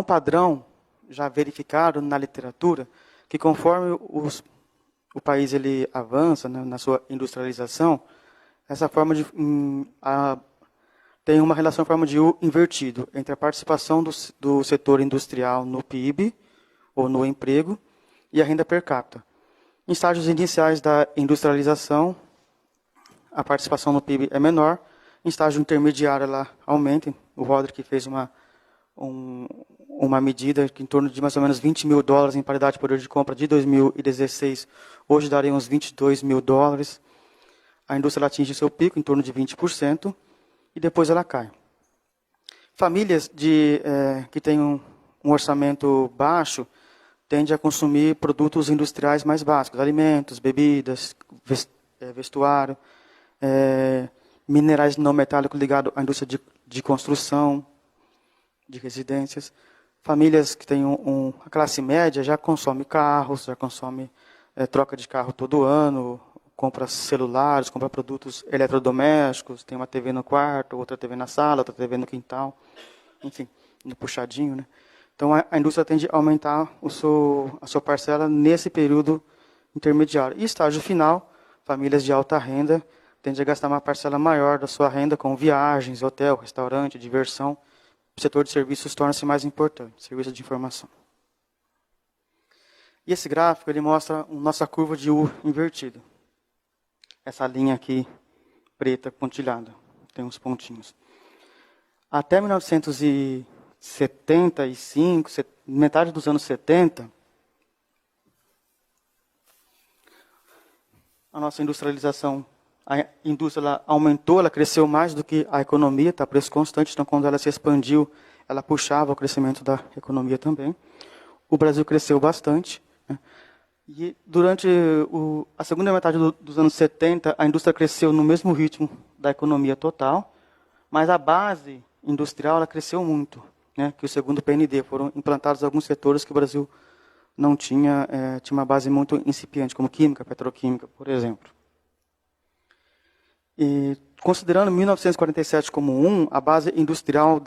um padrão já verificado na literatura que conforme o país ele avança, né, na sua industrialização, essa forma de tem uma relação em forma de U invertido entre a participação do setor industrial no PIB ou no emprego e a renda per capita. Em estágios iniciais da industrialização, a participação no PIB é menor. Em estágio intermediário, ela aumenta. O Roderick fez uma medida que em torno de mais ou menos $20 mil em paridade de poder de compra de 2016. Hoje daria uns $22 mil. A indústria atinge seu pico em torno de 20% e depois ela cai. Famílias que têm um orçamento baixo tendem a consumir produtos industriais mais básicos, alimentos, bebidas, vestuário, minerais não metálicos ligados à indústria de construção, de residências. Famílias que têm a classe média já consome carros, já consome troca de carro todo ano, compra celulares, compra produtos eletrodomésticos, tem uma TV no quarto, outra TV na sala, outra TV no quintal, enfim, no puxadinho, né? Então a indústria tende a aumentar a sua parcela nesse período intermediário. E estágio final, famílias de alta renda tendem a gastar uma parcela maior da sua renda com viagens, hotel, restaurante, diversão. O setor de serviços torna-se mais importante, serviço de informação. E esse gráfico ele mostra a nossa curva de U invertida. Essa linha aqui, preta, pontilhada, tem uns pontinhos. Até 1975, metade dos anos 70, a nossa industrialização, a indústria ela aumentou, ela cresceu mais do que a economia, está a preço constante, então quando ela se expandiu, ela puxava o crescimento da economia também. O Brasil cresceu bastante, né? E durante a segunda metade dos anos 70, a indústria cresceu no mesmo ritmo da economia total, mas a base industrial ela cresceu muito, né? Que o segundo PND foram implantados alguns setores que o Brasil não tinha, tinha uma base muito incipiente, como química, petroquímica, por exemplo. E, considerando 1947 como a base industrial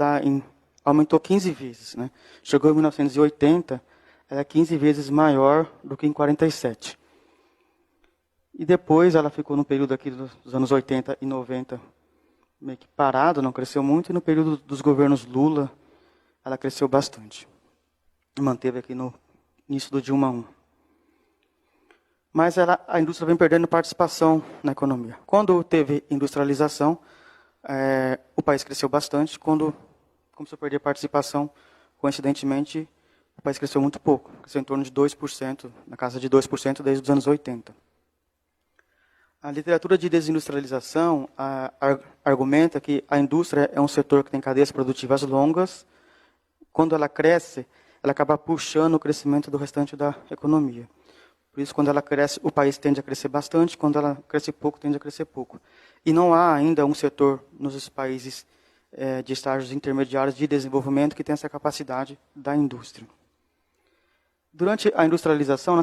aumentou 15 vezes. Né? Chegou em 1980, ela é 15 vezes maior do que em 47. E depois ela ficou no período aqui dos anos 80 e 90 meio que parado, não cresceu muito, e no período dos governos Lula, ela cresceu bastante. E manteve aqui no início do Dilma I. Mas a indústria vem perdendo participação na economia. Quando teve industrialização, o país cresceu bastante. Quando começou a perder participação, coincidentemente, o país cresceu muito pouco. Cresceu em torno de 2%, na casa de 2% desde os anos 80. A literatura de desindustrialização argumenta que a indústria é um setor que tem cadeias produtivas longas. Quando ela cresce, ela acaba puxando o crescimento do restante da economia. Por isso, quando ela cresce, o país tende a crescer bastante. Quando ela cresce pouco, tende a crescer pouco. E não há ainda um setor nos países de estágios intermediários de desenvolvimento que tenha essa capacidade da indústria. Durante a industrialização,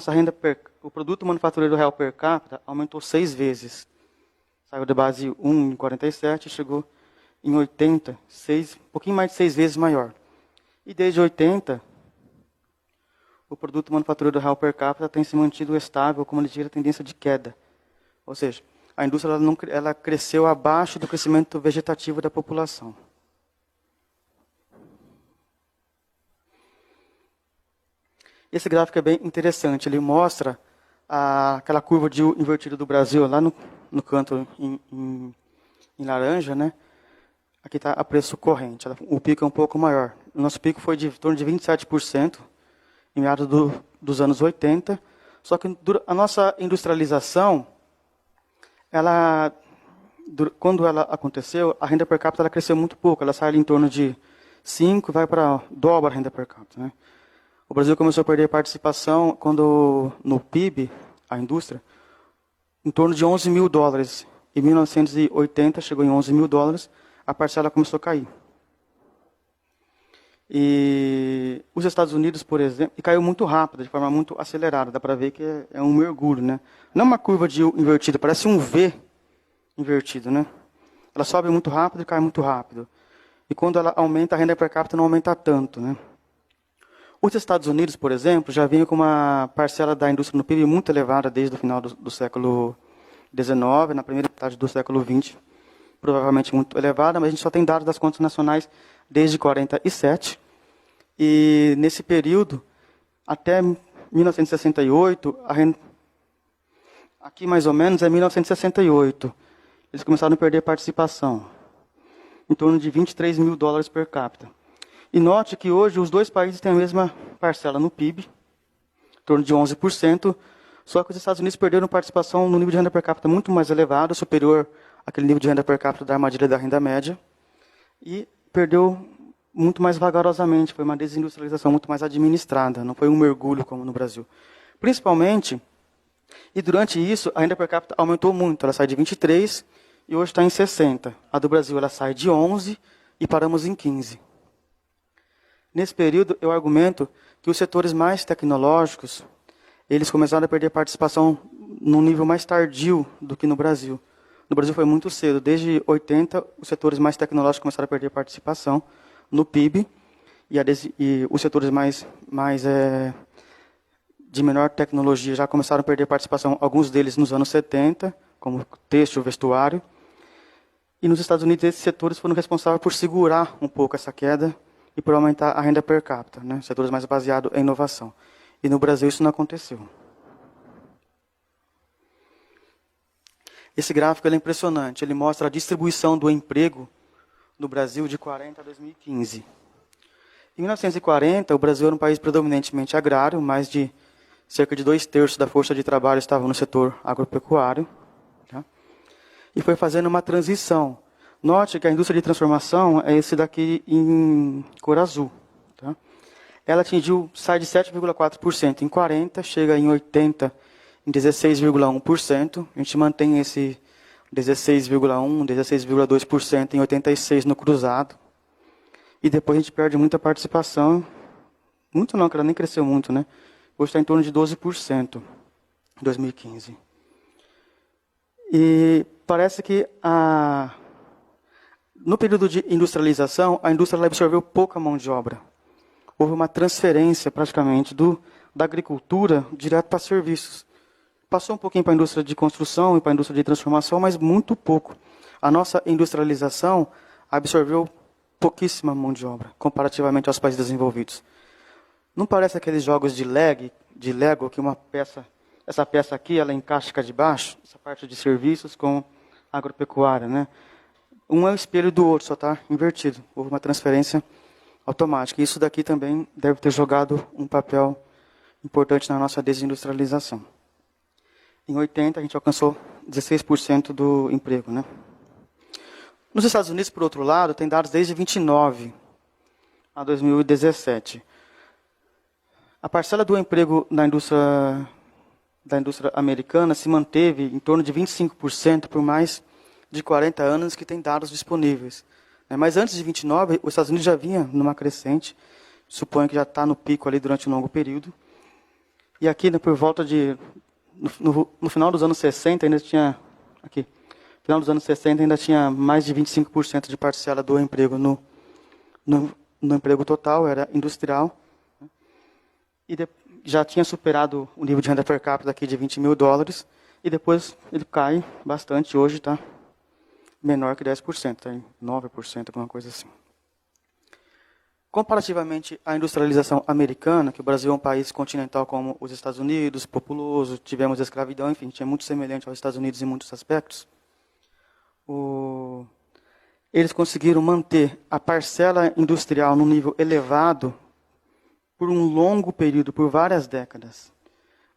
o produto manufatureiro real per capita aumentou 6 vezes. Saiu da base 1 em 47 e chegou em 80, um pouquinho mais de 6 vezes maior. E desde 80, o produto manufatureiro real per capita tem se mantido estável com uma ligeira tendência de queda. Ou seja, a indústria ela cresceu abaixo do crescimento vegetativo da população. Esse gráfico é bem interessante. Ele mostra aquela curva de invertida do Brasil, lá no canto em laranja, né? Aqui está a preço corrente. O pico é um pouco maior. O nosso pico foi de em torno de 27%, em meados dos anos 80. Só que a nossa industrialização, quando ela aconteceu, a renda per capita ela cresceu muito pouco. Ela sai ali em torno de 5 e vai para dobra a renda per capita, né? O Brasil começou a perder participação no PIB, a indústria, em torno de $11 mil. Em 1980 chegou em $11 mil, a parcela começou a cair. E os Estados Unidos, por exemplo, caiu muito rápido, de forma muito acelerada. Dá para ver que é um mergulho, né? Não uma curva de invertida, parece um V invertido, né? Ela sobe muito rápido e cai muito rápido. E quando ela aumenta, a renda per capita não aumenta tanto, né? Os Estados Unidos, por exemplo, já vinha com uma parcela da indústria no PIB muito elevada desde o final do século XIX, na primeira metade do século XX, provavelmente muito elevada, mas a gente só tem dados das contas nacionais desde 47. E nesse período, até 1968, aqui mais ou menos é 1968, eles começaram a perder participação, em torno de 23 mil dólares per capita. E note que hoje os dois países têm a mesma parcela no PIB, em torno de 11%, só que os Estados Unidos perderam participação no nível de renda per capita muito mais elevado, superior àquele nível de renda per capita da armadilha da renda média, e perdeu muito mais vagarosamente, foi uma desindustrialização muito mais administrada, não foi um mergulho como no Brasil. Principalmente, e durante isso, a renda per capita aumentou muito, ela sai de 23 e hoje está em 60. A do Brasil ela sai de 11 e paramos em 15. Nesse período, eu argumento que os setores mais tecnológicos, eles começaram a perder participação num nível mais tardio do que no Brasil. No Brasil foi muito cedo, desde 80, os setores mais tecnológicos começaram a perder participação no PIB, e os setores de menor tecnologia já começaram a perder participação, alguns deles nos anos 70, como têxtil, vestuário. E nos Estados Unidos, esses setores foram responsáveis por segurar um pouco essa queda e por aumentar a renda per capita, né? Setores mais baseados em inovação. E no Brasil isso não aconteceu. Esse gráfico é impressionante, ele mostra a distribuição do emprego no Brasil de 40 a 2015. Em 1940, o Brasil era um país predominantemente agrário, mais de cerca de 2/3 da força de trabalho estava no setor agropecuário. Tá? E foi fazendo uma transição. Note que a indústria de transformação é esse daqui em cor azul. Tá? Ela sai de 7,4% em 40, chega em 80 em 16,1%. A gente mantém esse 16,1%, 16,2% em 86 no cruzado. E depois a gente perde muita participação. Muito não, que ela nem cresceu muito, né? Hoje está em torno de 12% em 2015. E parece que no período de industrialização, a indústria absorveu pouca mão de obra. Houve uma transferência, praticamente, da agricultura direto para serviços. Passou um pouquinho para a indústria de construção e para a indústria de transformação, mas muito pouco. A nossa industrialização absorveu pouquíssima mão de obra, comparativamente aos países desenvolvidos. Não parece aqueles jogos de Lego, que essa peça aqui, ela encaixa cá de baixo, essa parte de serviços com agropecuária, né? Um é o espelho do outro, só está invertido. Houve uma transferência automática. Isso daqui também deve ter jogado um papel importante na nossa desindustrialização. Em 80, a gente alcançou 16% do emprego, né? Nos Estados Unidos, por outro lado, tem dados desde 29 a 2017. A parcela do emprego da indústria americana se manteve em torno de 25% por mais de 40 anos que tem dados disponíveis. Mas antes de 29, os Estados Unidos já vinha numa crescente, suponho que já está no pico ali durante um longo período. E aqui, né, por volta de... No final dos anos 60, ainda tinha... Aqui. No final dos anos 60, ainda tinha mais de 25% de parcela do emprego no emprego total, era industrial. E já tinha superado o nível de renda per capita aqui de 20 mil dólares. E depois ele cai bastante, hoje está menor que 10%, está em 9%, alguma coisa assim. Comparativamente à industrialização americana, que o Brasil é um país continental como os Estados Unidos, populoso, tivemos escravidão, enfim, tinha muito semelhante aos Estados Unidos em muitos aspectos, eles conseguiram manter a parcela industrial num nível elevado por um longo período, por várias décadas.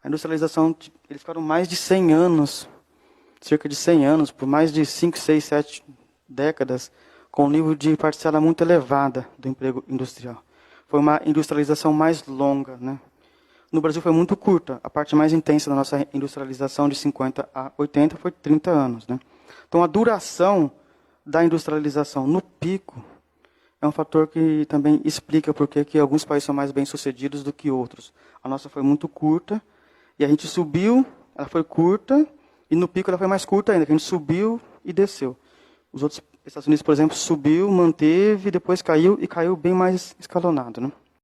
A industrialização, eles ficaram mais de 100 anos, cerca de 100 anos, por mais de 5, 6, 7 décadas, com um nível de parcela muito elevada do emprego industrial. Foi uma industrialização mais longa, né? No Brasil foi muito curta. A parte mais intensa da nossa industrialização, de 50 a 80, foi 30 anos, né? Então, a duração da industrialização no pico é um fator que também explica por que alguns países são mais bem-sucedidos do que outros. A nossa foi muito curta, e a gente subiu, ela foi curta, e no pico ela foi mais curta ainda, que a gente subiu e desceu. Os outros Estados Unidos, por exemplo, subiu, manteve, depois caiu, e caiu bem mais escalonado, né?